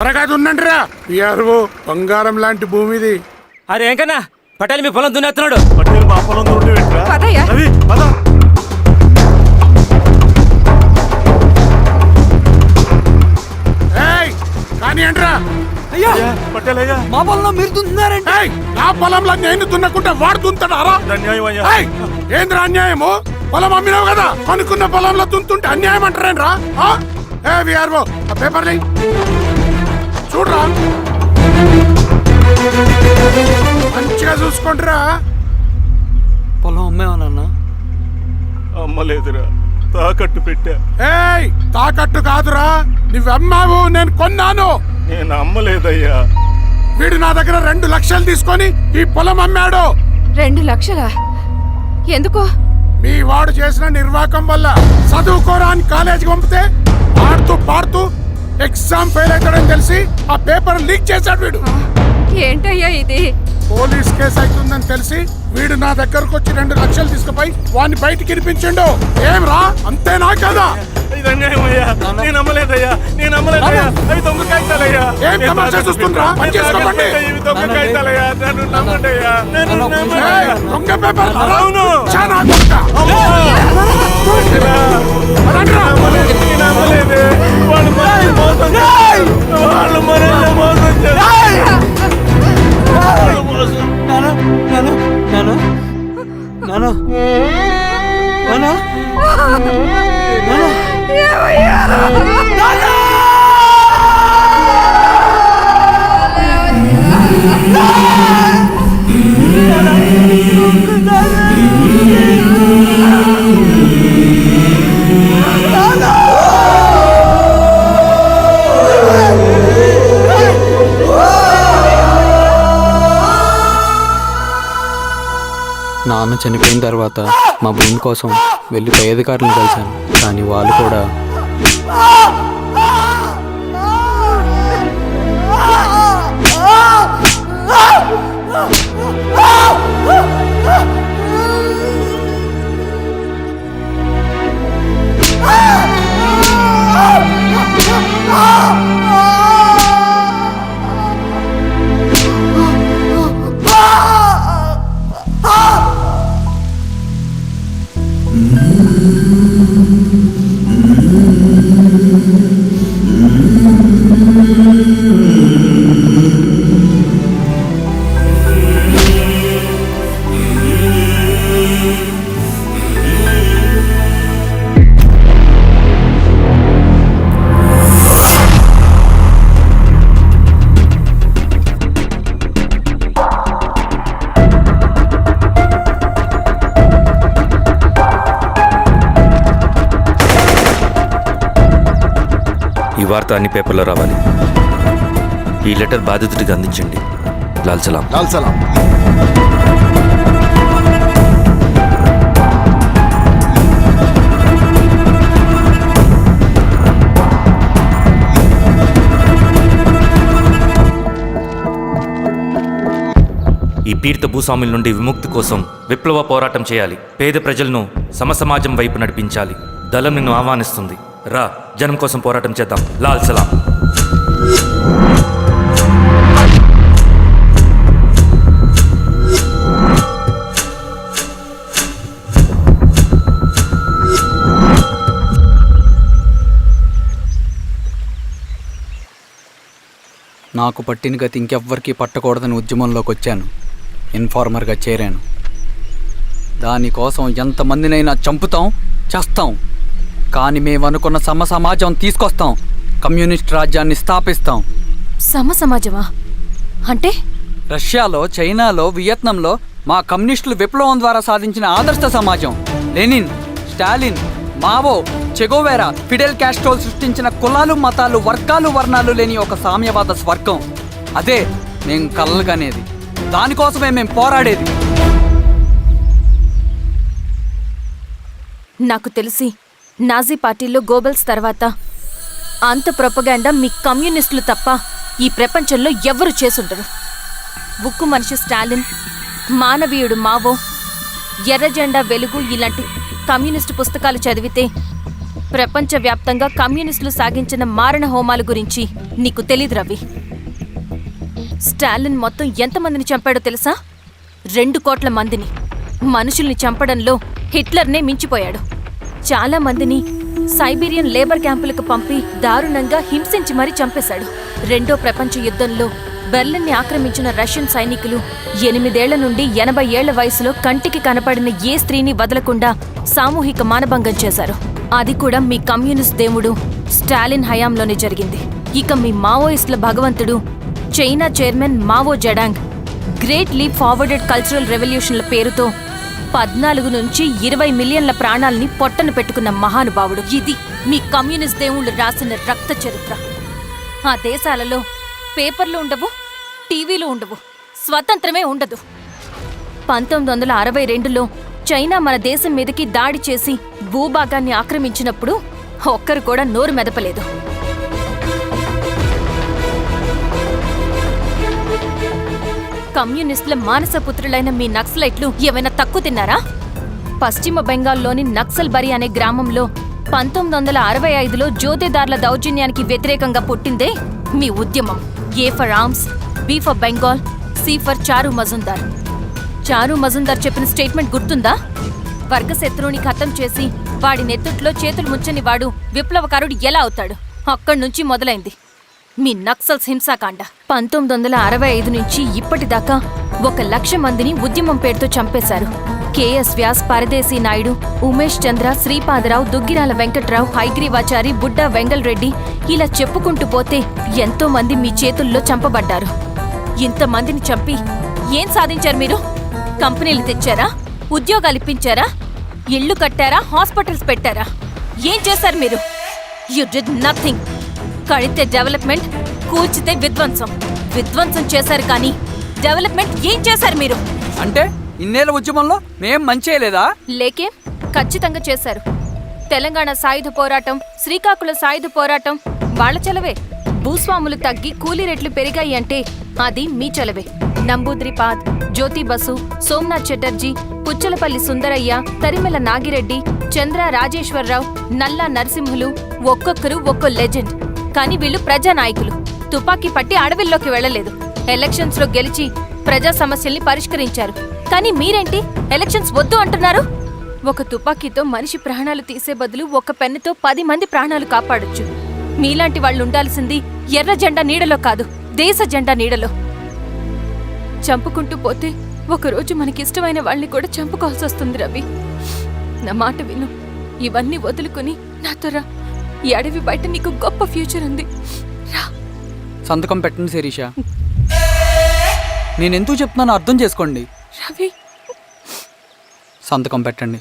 త్వరగా దున్నండిరా. పిఆర్ఓ బంగారం లాంటి భూమిది. అరే ఏంకన్నా పటేల్ మీ పొలం దున్నేస్తున్నాడు. పటేల్ మా పొలం కానీ అంటరా అయ్యా పటేల్ అయ్యా మా పొలంలో మీరు దున్నుతున్నారంటే నా పొలంలో నేను దున్నకుంటే వాడు దున్నుతాడా? అన్యాయం అయ్యా. ఏంద్రా అన్యాయము? పొలం అమ్మినావు కదా, కొనుక్కున్న పొలంలో దున్నుతుంటే అన్యాయం అంటారేంట్రా? విఆర్ఓ ఆ పేపర్ చూడరా, మంచిగా చూసుకుంటారా. పొలం అమ్మేమన్నా? అమ్మలేదురా, తాకట్టు పెట్టా. తాకట్టు కాదురా, నువ్వమ్మావు, నేను కొన్నాను. నేను అమ్మలేదయ్యా. వీడు నా దగ్గర 2 లక్షలు తీసుకొని ఈ పొలం అమ్మాడు. 2 లక్షలా? ఎందుకు? మీ వాడు చేసిన నిర్వాకం వల్ల చదువుకోరా అని కాలేజీకి పంపితే ఆడుతూ పాడుతూ ఎగ్జామ్ ఫెయిల్ అవుతాడని తెలిసి ఆ పేపర్ లీక్ చేశాడు వీడు. ఏంటయ్యా ఇది? పోలీస్ కేసు అవుతుందని తెలిసి వీడు నా దగ్గరకు వచ్చి 2 లక్షలు తీసుకుపోయి వాడిని బయటికి ఇరిపించిండు. ఏం రా, అంతేనా కదా? ఇది అన్యాయం అయ్యా. నేను అమ్మలేదయ్యా, నేను అమ్మలేదయ్యా. అవి దొంగ కాగితాలయ్యా. ఏం తమాషా చూస్తుండ్రా? పని చేసుకోండి. ఇవి దొంగ కాగితాలయ్యా. నన్ను నమ్మండయ్యా. దొంగ పేపర్. అవును. చాలా దొంగ. నేను అమ్మలేదే. వాళ్ళు మనల్ని మోసం చేశారు. వాళ్ళు మనల్ని మోసం చేశారు. నాన్న చనిపోయిన తర్వాత మా భూమి కోసం వెళ్ళి పై అధికారులను కలిశాను, కానీ వాళ్ళు కూడా ఈ వార్త అన్ని పేపర్లో రావాలి. ఈ లెటర్ బాధితుడికి అందించండి. లాల్ సలాం. లాల్ సలాం. ఈ పీడిత భూస్వాముల నుండి విముక్తి కోసం విప్లవ పోరాటం చేయాలి. పేద ప్రజలను సమసమాజం వైపు నడిపించాలి. దళం నిన్ను ఆహ్వానిస్తుంది. రా, జనం కోసం పోరాటం చేద్దాం. లాల్ సలాం. నాకు పట్టిన గతి ఇంకెవ్వరికీ పట్టకూడదని ఉద్యమంలోకి వచ్చాను. ఇన్ఫార్మర్గా చేరాను. దానికోసం ఎంతమందినైనా చంపుతాం, చేస్తాం. కానీ మేమనుకున్న సమాజం తీసుకొస్తాం. కమ్యూనిస్ట్ రాజ్యాన్ని స్థాపిస్తాం. సమాజమా అంటే? రష్యాలో, చైనాలో, వియత్నంలో మా కమ్యూనిస్టులు విప్లవం ద్వారా సాధించిన ఆదర్శ సమాజం. Lenin, Stalin, Mao, Che Guevara, Fidel క్యాస్ట్రోల్ సృష్టించిన కులాలు, మతాలు, వర్గాలు, వర్ణాలు లేని ఒక సామ్యవాద స్వర్గం. అదే మేము కలలుగనేది. దానికోసమే మేము పోరాడేది. నాకు తెలిసి నాజీ పార్టీలో గోబెల్స్ తర్వాత అంత ప్రొపగాండా మీ కమ్యూనిస్టులు తప్ప ఈ ప్రపంచంలో ఎవ్వరు చేసుండరు. ఉక్కు మనిషి స్టాలిన్, మానవీయుడు మావో, ఎర్ర జెండా వెలుగు ఇలాంటి కమ్యూనిస్టు పుస్తకాలు చదివితే ప్రపంచవ్యాప్తంగా కమ్యూనిస్టులు సాగించిన మారణ హోమాల గురించి నీకు తెలీదు రవి. స్టాలిన్ మొత్తం ఎంతమందిని చంపాడో తెలుసా? 2 కోట్ల మందిని. మనుషుల్ని చంపడంలో హిట్లర్నే మించిపోయాడు. చాలా మందిని సైబీరియన్ లేబర్ క్యాంపులకు పంపి దారుణంగా హింసించి మరీ చంపేశాడు. 2వ ప్రపంచ యుద్ధంలో బెర్లిన్ని ఆక్రమించిన రష్యన్ సైనికులు 8 ఏళ్ల నుండి 80 ఏళ్ల వయసులో కంటికి కనపడిన ఏ స్త్రీని వదలకుండా సామూహిక మానభంగం చేశారు. అది కూడా మీ కమ్యూనిస్ట్ దేవుడు స్టాలిన్ హయాంలోనే జరిగింది. ఇక మీ మావోయిస్టుల భగవంతుడు China chairman Mao Zedong great leap forwarded cultural రెవల్యూషన్ల పేరుతో 14 నుంచి 20 మిలియన్ల ప్రాణాల్ని పొట్టను పెట్టుకున్న మహానుభావుడు. ఇది మీ కమ్యూనిస్ట్ దేవుళ్ళు రాసిన రక్త చరిత్ర. ఆ దేశాలలో పేపర్లు ఉండవు, టీవీలు ఉండవు, స్వతంత్రమే ఉండదు. 1962లో చైనా మన దేశం మీదకి దాడి చేసి భూభాగాన్ని ఆక్రమించినప్పుడు ఒక్కరు కూడా నోరు మెదపలేదు. కమ్యూనిస్టుల మానసపుత్రులైన మీ నక్సలైట్లు ఏమైనా తక్కువ తిన్నారా? పశ్చిమ బెంగాల్లోని నక్సల్బరి అనే గ్రామంలో 1965లో జోతేదార్ల దౌర్జన్యానికి వ్యతిరేకంగా పుట్టిందే మీ ఉద్యమం. A for arms, B for Bengal, C for Charu Majumdar. చారు మజుందార్ చెప్పిన స్టేట్మెంట్ గుర్తుందా? వర్గశత్రువుని ఖతం చేసి వాడి నెత్తుట్లో చేతులు ముంచని వాడు విప్లవకారుడు ఎలా అవుతాడు? అక్కడి నుంచి మొదలైంది మీ నక్సల్స్ హింసాకాండ. 1965 నుంచి ఇప్పటిదాకా 1,00,000 మందిని ఉద్యమం పేరుతో చంపేశారు. కేఎస్ వ్యాస్, పరదేశీ నాయుడు, ఉమేష్ చంద్ర, శ్రీపాదరావు, దుగ్గిరాల వెంకట్రావు, హైగ్రీవాచారి, బుడ్డా వెంగల్ రెడ్డి, ఇలా చెప్పుకుంటూ పోతే ఎంతో మంది మీ చేతుల్లో చంపబడ్డారు. ఇంతమందిని చంపి ఏం సాధించారు మీరు? కంపెనీలు తెచ్చారా? ఉద్యోగాలు ఇప్పించారా? ఇళ్లు కట్టారా? హాస్పిటల్స్ పెట్టారా? ఏం చేశారు మీరు? You did nothing. కడితే డెవలప్మెంట్, కూల్చితే విధ్వంసం. విధ్వంసం చేశారు కానీ డెవలప్మెంట్ ఏం చేశారు మీరు? అంటే ఇన్నేళ్ల ఉద్యమంలో మేం మంచి చేయలేదా? లేకే, ఖచ్చితంగా చేశారు. తెలంగాణ సాయుధ పోరాటం, శ్రీకాకుళం సాయుధ పోరాటం వాళ్ళ చలవే. భూస్వాములు తగ్గి కూలీ రేట్లు పెరిగాయి అంటే అది మీ చలవే. నంబూద్రిపాద్, జ్యోతి బసు, సోమనాథ్ చటర్జీ, పుచ్చలపల్లి సుందరయ్య, తరిమెల నాగిరెడ్డి, చంద్ర రాజేశ్వరరావు, నల్లా నరసింహులు ఒక్కొక్కరు ఒక్కో లెజెండ్. కానీ వీళ్ళు ప్రజానాయకులు. తుపాకీ పట్టి అడవిల్లోకి వెళ్లలేదు. ఎలక్షన్స్ లో గెలిచి ప్రజా సమస్యల్ని పరిష్కరించారు. కానీ మీరేంటి ఎలక్షన్స్ వద్దు అంటున్నారు? ఒక తుపాకీతో మనిషి ప్రాణాలు తీసే బదులు ఒక పెన్నుతో 10 మంది ప్రాణాలు కాపాడొచ్చు. మీలాంటి వాళ్ళు ఉండాల్సింది ఎర్ర జెండా నీడలో కాదు, దేశ జెండా నీడలో. చంపుకుంటూ పోతే ఒకరోజు మనకిష్టమైన వాళ్ళని కూడా చంపుకోవాల్సి వస్తుంది రవి. నా మాట విను. ఇవన్నీ వదులుకుని నాతో రా. ఈ అడవి బయట నీకు గొప్ప ఫ్యూచర్ ఉంది. రా. సంతకం పెట్టండి శిరీష. నేనెందుకు చెప్తున్నానో అర్థం చేసుకోండి. రవి, సంతకం పెట్టండి.